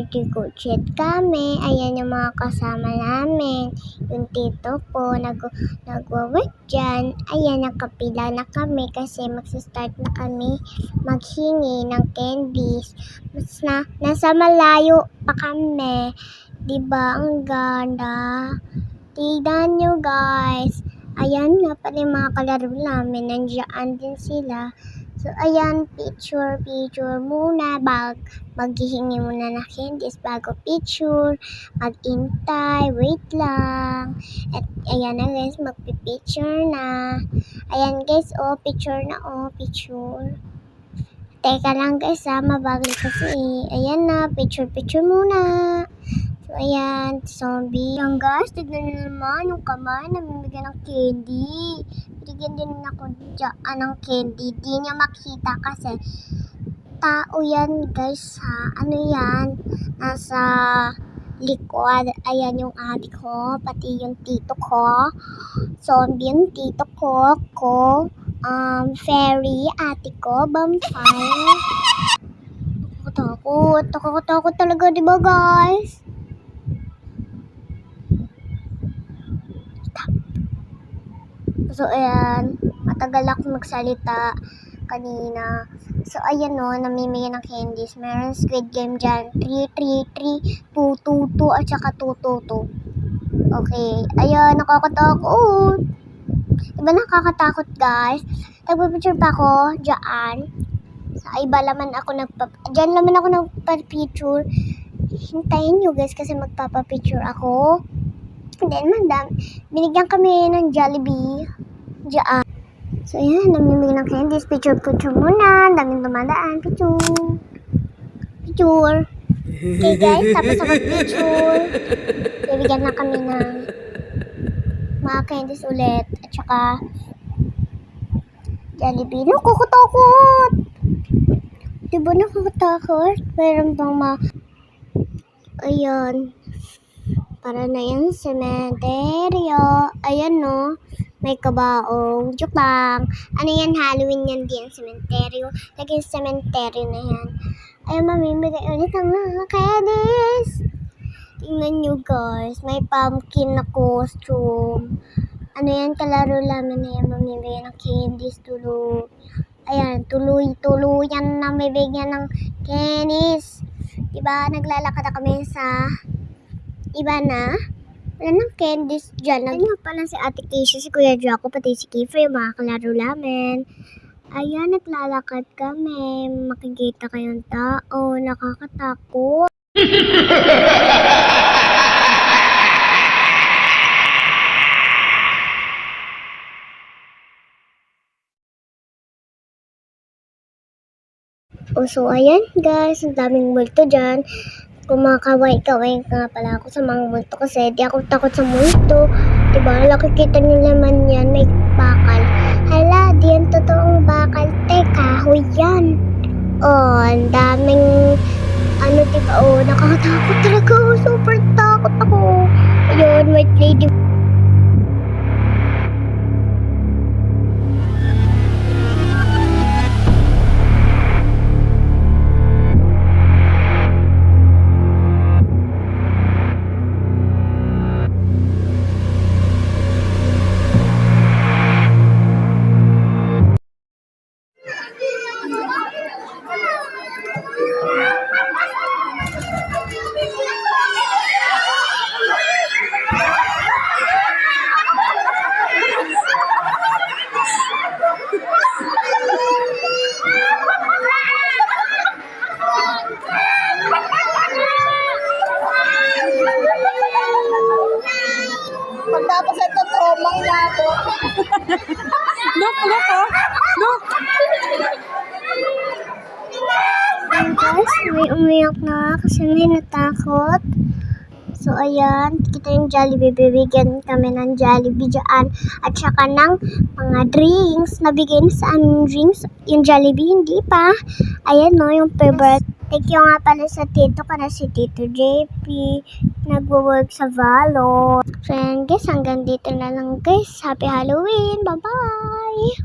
nagkikutsit kami. Ayan yung mga kasama namin. Yung tito ko, nagwa-work dyan. Ayan, nakapila na kami kasi magsistart na kami maghingi ng candies. Nasa malayo pa kami. Diba? Ang ganda. Tignan nyo, guys. Ayan nga pala yung mga kalaro namin. Nandiyan din sila. So, ayan, picture muna. Maghihingi muna na candies bago picture. Mag-intay, wait lang. At ayan na guys, magpipicture na. Ayan guys, picture na picture. Teka lang guys mabagal kasi Ayan na, picture muna. So, ayan, zombie. Ayan guys, tignan nyo naman yung kamay, namimigay ng candy. Binigyan din ako dyan ng candy. Di niya makita kasi tao yan guys ha. Ano yan? Nasa likod. Ayan yung ate ko, pati yung tito ko. Zombie yung tito ko. Fairy, ate ko, vampire. Takot talaga, diba guys? So, ayan, matagal ako magsalita kanina. So, ayan namimigay ng candies. Meron Squid Game dyan. 3, 2, 2, 2, at saka 2, 2, 2. Okay, ayan, nakakatakot. Diba nakakatakot, guys? Nagpapicture pa ako dyan. Sa iba laman ako dyan laman ako nagpapicture. Hintayin nyo, guys, kasi magpapapicture ako. And then, binigyan kami ng Jollibee dyan. So, ayan, namimigay ng candies. Picture muna. Daming dumadaan. Picture. Okay, guys, tapos na mag-picture. Bibigyan na kami ng mga candies ulit. At saka, Jollibee. Nakakatakot! Diba nakakatakot? Meron bang Ayan. Para na yung sementeryo. Ayan may kabaong. Joke lang. Ano yan? Halloween yan din. Sementeryo. Naging sementeryo na yan. Ayan, mamimigay ulit ang mga candies. Tingnan nyo guys. May pumpkin na costume. Ano yan? Kalaro namin na yan. Mamimigay ng candies. Ayan. Tuluyan na may bigyan ng candies. Diba? Naglalakad na kami sa iba na. Wala ng candies dyan. Ayun pala si Ate Casey, si Kuya Jaco, pati si Kiefer, yung mga kalaro namin. Ayan, naglalakad kami. Makikita kayong tao. Nakakatakot. So ayan guys, ang daming multo dyan. Kumakaway-kaway nga pala ako sa mga multo kasi di ako takot sa multo. Diba? Nakikita nyo naman yan, may bakal. Hala, di yan totoong bakal. Kahoy yan. Ang daming, diba? Nakakatakot talaga. Super takot ako. Ayun, white lady. Pagtapos ito, traumang na ako. Look. Guys, may umiyak na kasi may natakot. So, ayan, kita yung Jollibee. Bibigyan kami ng Jollibee dyan. At saka ng mga drinks. Nabigay na sa aming drinks. Yung Jollibee, hindi pa. Ayan yung favorite. Thank you nga pala sa tito ko na si Tito JP. Nagwo-work sa Valo. So, ayan guys, hanggang dito na lang guys. Happy Halloween! Bye-bye!